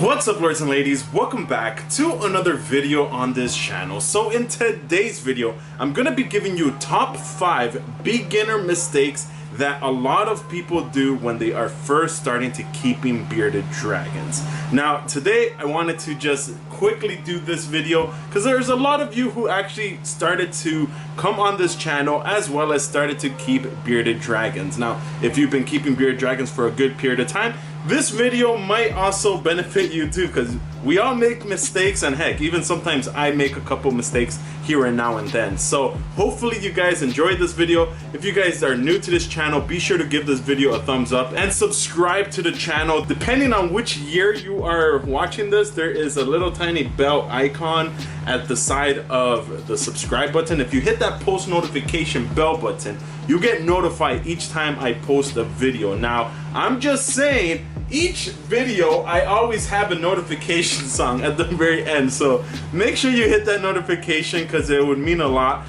What's up, lords and ladies? Welcome back to another video on this channel. So in today's video, I'm gonna be giving you top 5 beginner mistakes that a lot of people do when they are first starting to keeping bearded dragons. Now today I wanted to just quickly do this video because there's a lot of you who actually started to come on this channel as well as started to keep bearded dragons. Now if you've been keeping bearded dragons for a good period of time, this video might also benefit you too, because we all make mistakes, and heck, even sometimes I make a couple mistakes here and now and then. So hopefully you guys enjoyed this video. If you guys are new to this channel, be sure to give this video a thumbs up and subscribe to the channel. Depending on which year you are watching this, there is a little tiny bell icon at the side of the subscribe button. If you hit that post notification bell button, you get notified each time I post a video. Now, I'm just saying, each video I always have a notification song at the very end, so make sure you hit that notification because it would mean a lot.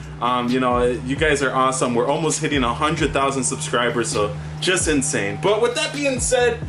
You know, you guys are awesome. We're almost hitting 100,000 subscribers, so just insane. But with that being said,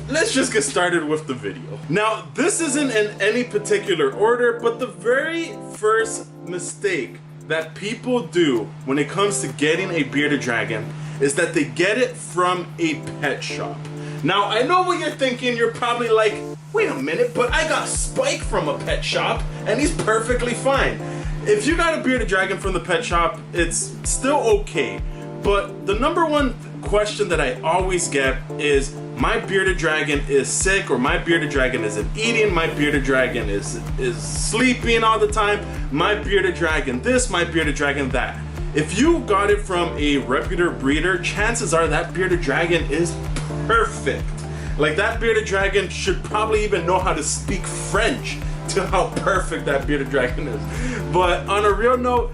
let's just get started with the video. Now, this isn't in any particular order, but the very first mistake that people do when it comes to getting a bearded dragon is that they get it from a pet shop. Now, I know what you're thinking. You're probably like, wait a minute, but I got Spike from a pet shop and he's perfectly fine. If you got a bearded dragon from the pet shop, it's still okay. But the number one question that I always get is, my bearded dragon is sick, or my bearded dragon isn't eating, my bearded dragon is sleeping all the time, my bearded dragon this, my bearded dragon that. If you got it from a reputable breeder, chances are that bearded dragon is perfect. Like, that bearded dragon should probably even know how to speak French to how perfect that bearded dragon is. But on a real note,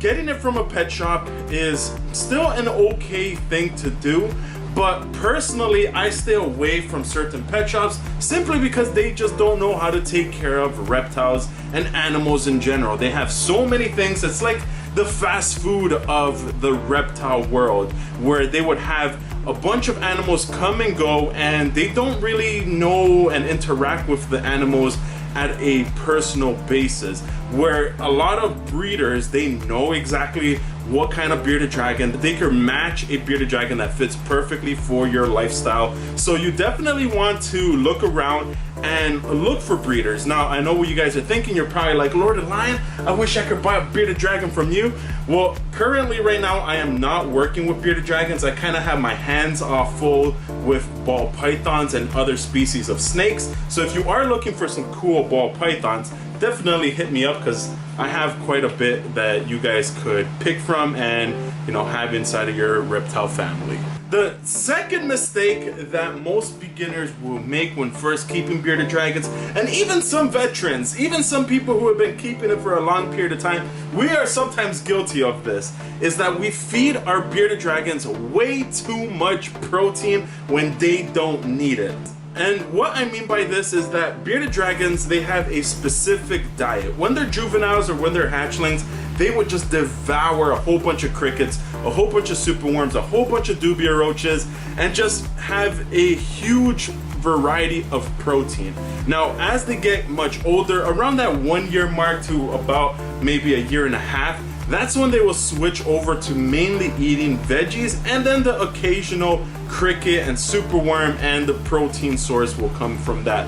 getting it from a pet shop is still an okay thing to do, but personally I stay away from certain pet shops simply because they just don't know how to take care of reptiles and animals in general. They have so many things. It's like the fast food of the reptile world, where they would have a bunch of animals come and go and they don't really know and interact with the animals at a personal basis, where a lot of breeders, they know exactly what kind of bearded dragon they can match, a bearded dragon that fits perfectly for your lifestyle. So you definitely want to look around and look for breeders. Now, I know what you guys are thinking. You're probably like, Lord of Lion, I wish I could buy a bearded dragon from you. Well, currently right now I am not working with bearded dragons. I kind of have my hands off full with ball pythons and other species of snakes. So if you are looking for some cool ball pythons, definitely hit me up, because I have quite a bit that you guys could pick from and, you know, have inside of your reptile family. The second mistake that most beginners will make when first keeping bearded dragons, and even some veterans, even some people who have been keeping it for a long period of time, we are sometimes guilty of this, is that we feed our bearded dragons way too much protein when they don't need it. And what I mean by this is that bearded dragons, they have a specific diet. When they're juveniles or when they're hatchlings, they would just devour a whole bunch of crickets, a whole bunch of superworms, a whole bunch of dubia roaches, and just have a huge variety of protein. Now, as they get much older, around that 1 year mark to about maybe a year and a half, that's when they will switch over to mainly eating veggies, and then the occasional cricket and superworm, and the protein source will come from that.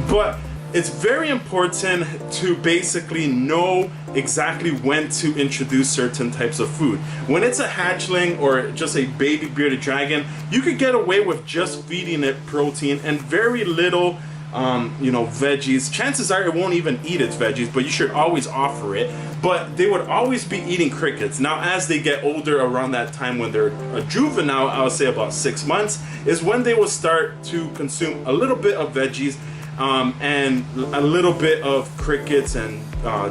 But it's very important to basically know exactly when to introduce certain types of food. When it's a hatchling or just a baby bearded dragon, you could get away with just feeding it protein and very little you know, veggies. Chances are it won't even eat its veggies, but you should always offer it. But they would always be eating crickets. Now, as they get older, around that time when they're a juvenile, I would say about 6 months, is when they will start to consume a little bit of veggies and a little bit of crickets and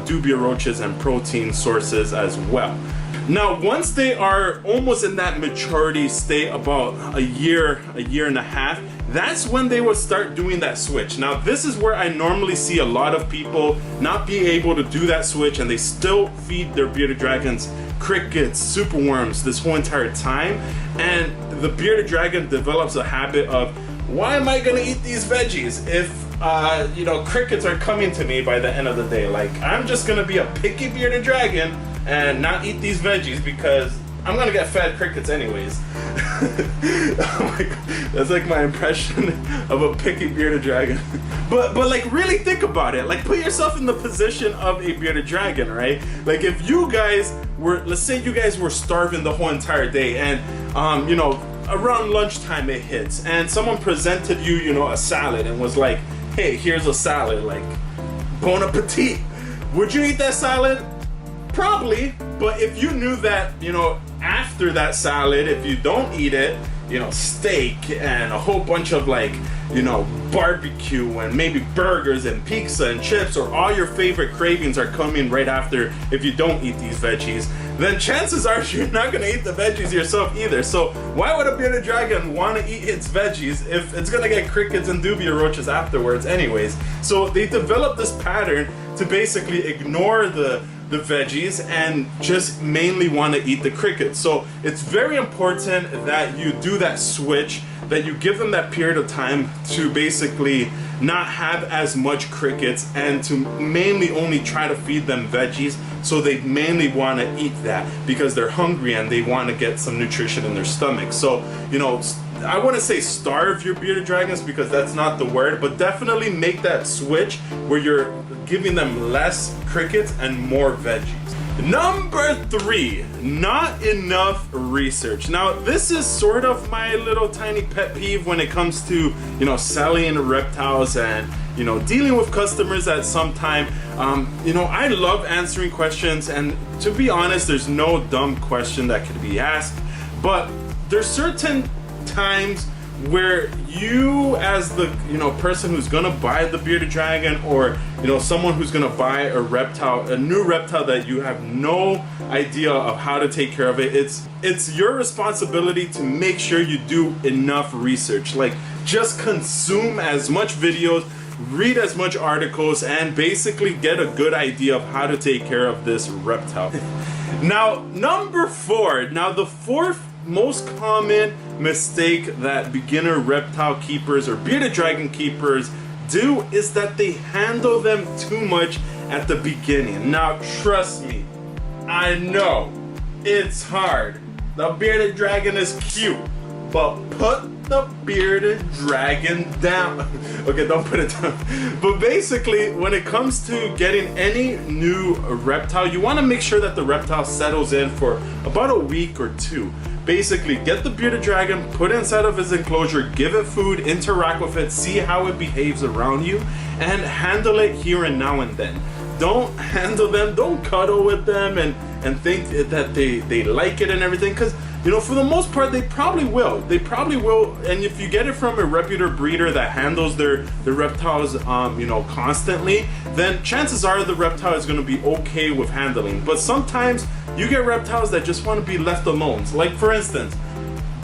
dubia roaches and protein sources as well. Now, once they are almost in that maturity state, about a year and a half, that's when they will start doing that switch. Now, this is where I normally see a lot of people not be able to do that switch, and they still feed their bearded dragons crickets, superworms this whole entire time, and the bearded dragon develops a habit of, why am I gonna eat these veggies if you know, crickets are coming to me by the end of the day. Like, I'm just gonna be a picky bearded dragon and not eat these veggies because I'm gonna get fed crickets anyways. Oh my god, that's like my impression of a picky bearded dragon. But like, really think about it. Like, put yourself in the position of a bearded dragon, right? Like, if you guys were, let's say you guys were starving the whole entire day, and you know, around lunchtime it hits, and someone presented you, you know, a salad and was like, hey, here's a salad, like, bon appetit. Would you eat that salad? Probably. But if you knew that, you know, after that salad, if you don't eat it, you know, steak and a whole bunch of, like, you know, barbecue and maybe burgers and pizza and chips, or all your favorite cravings are coming right after if you don't eat these veggies, then chances are you're not gonna eat the veggies yourself either. So why would a bearded dragon want to eat its veggies if it's gonna get crickets and dubia roaches afterwards anyways? So they developed this pattern to basically ignore the veggies and just mainly want to eat the crickets. So it's very important that you do that switch, that you give them that period of time to basically not have as much crickets and to mainly only try to feed them veggies. So they mainly want to eat that because they're hungry and they want to get some nutrition in their stomach. So, you know, I wouldn't say starve your bearded dragons because that's not the word, but definitely make that switch where you're giving them less crickets and more veggies. Number 3, not enough research. Now, this is sort of my little tiny pet peeve when it comes to, you know, selling reptiles and, you know, dealing with customers at some time. You know, I love answering questions, and to be honest, there's no dumb question that could be asked, but there's certain times where you, as the, you know, person who's gonna buy the bearded dragon, or, you know, someone who's gonna buy a reptile, a new reptile that you have no idea of how to take care of it, it's your responsibility to make sure you do enough research. Like, just consume as much videos, read as much articles, and basically get a good idea of how to take care of this reptile. Now, number 4. Now, the fourth most common mistake that beginner reptile keepers or bearded dragon keepers do is that they handle them too much at the beginning. Now, trust me, I know it's hard. The bearded dragon is cute, but put the bearded dragon down. Okay, don't put it down. But basically, when it comes to getting any new reptile, you want to make sure that the reptile settles in for about a week or 2. Basically, get the bearded dragon, put it inside of his enclosure, give it food, interact with it, see how it behaves around you, and handle it here and now and then. Don't handle them, don't cuddle with them and think that they like it and everything, because, you know, for the most part, they probably will. They probably will, and if you get it from a reputable breeder that handles their reptiles, you know, constantly, then chances are the reptile is going to be okay with handling. But sometimes you get reptiles that just want to be left alone. Like, for instance,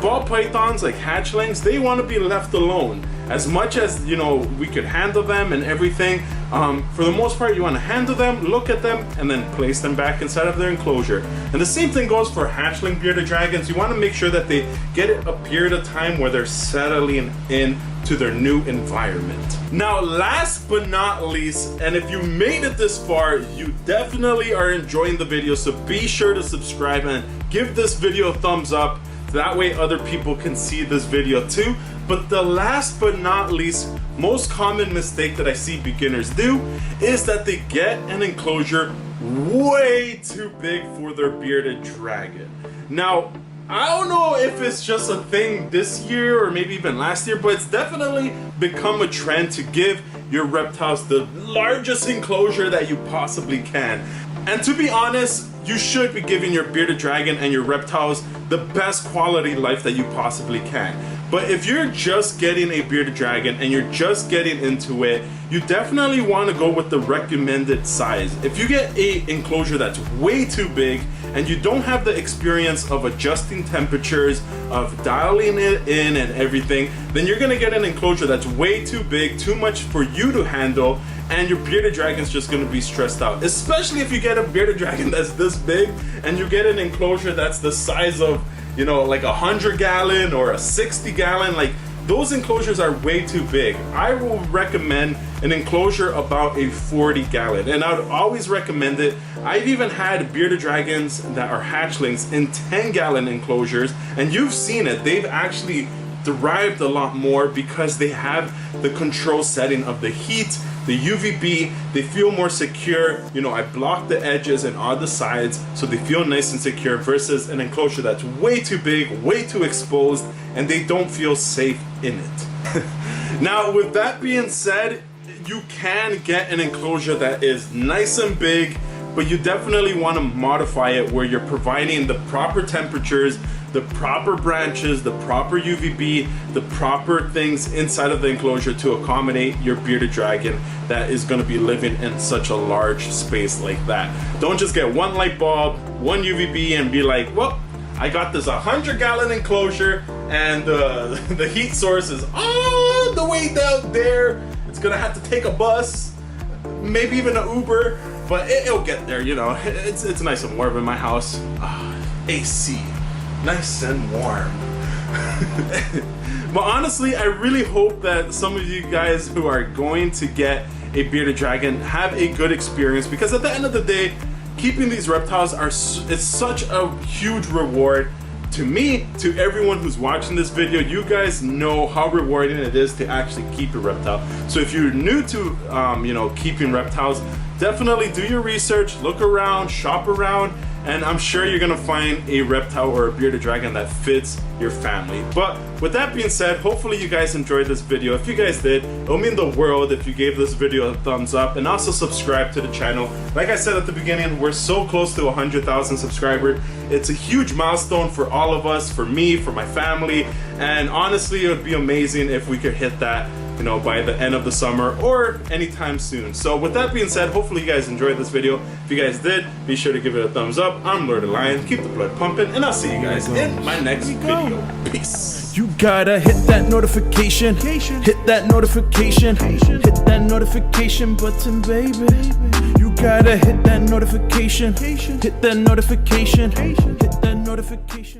ball pythons, like hatchlings, they want to be left alone. As much as, you know, we could handle them and everything, for the most part, you want to handle them, look at them, and then place them back inside of their enclosure. And the same thing goes for hatchling bearded dragons. You want to make sure that they get a period of time where they're settling in to their new environment. Now, last but not least, and if you made it this far, you definitely are enjoying the video, so be sure to subscribe and give this video a thumbs up. That way other people can see this video too. But the last but not least, most common mistake that I see beginners do is that they get an enclosure way too big for their bearded dragon. Now, I don't know if it's just a thing this year or maybe even last year, but it's definitely become a trend to give your reptiles the largest enclosure that you possibly can. And to be honest, you should be giving your bearded dragon and your reptiles the best quality life that you possibly can. But if you're just getting a bearded dragon and you're just getting into it, you definitely want to go with the recommended size. If you get a enclosure that's way too big and you don't have the experience of adjusting temperatures, of dialing it in and everything, then you're gonna get an enclosure that's way too big, too much for you to handle, and your bearded dragon's just gonna be stressed out. Especially if you get a bearded dragon that's this big and you get an enclosure that's the size of, you know, like a 100-gallon or a 60-gallon, like, those enclosures are way too big. I will recommend an enclosure about a 40 gallon, and I'd always recommend it. I've even had bearded dragons that are hatchlings in 10 gallon enclosures, and you've seen it. They've actually derived a lot more because they have the control setting of the heat, the UVB. They feel more secure. You know, I block the edges and on the sides so they feel nice and secure, versus an enclosure that's way too big, way too exposed, and they don't feel safe in it. Now, with that being said, you can get an enclosure that is nice and big, but you definitely want to modify it where you're providing the proper temperatures, the proper branches, the proper UVB, the proper things inside of the enclosure to accommodate your bearded dragon that is going to be living in such a large space like that. Don't just get one light bulb, one UVB, and be like, well, I got this 100 gallon enclosure and the heat source is all the way down there. It's gonna have to take a bus, maybe even an Uber, but it'll get there, you know. It's nice and warm in my house. AC, nice and warm. But honestly, I really hope that some of you guys who are going to get a bearded dragon have a good experience, because at the end of the day, keeping these reptiles it's such a huge reward to me, to everyone who's watching this video. You guys know how rewarding it is to actually keep a reptile. So if you're new to you know, keeping reptiles, definitely do your research, look around, shop around, and I'm sure you're gonna find a reptile or a bearded dragon that fits your family. But with that being said, hopefully you guys enjoyed this video. If you guys did, it'll mean the world if you gave this video a thumbs up, and also subscribe to the channel. Like I said at the beginning, we're so close to 100,000 subscribers. It's a huge milestone for all of us, for me, for my family, and honestly, it would be amazing if we could hit that, you know, by the end of the summer or anytime soon. So with that being said, hopefully you guys enjoyed this video. If you guys did, be sure to give it a thumbs up. I'm Lord of Lion. Keep the blood pumping, and I'll see you guys in my next video. Peace. You gotta hit that notification, hit that notification, hit that notification button, baby. You gotta hit that notification, hit that notification, hit that notification.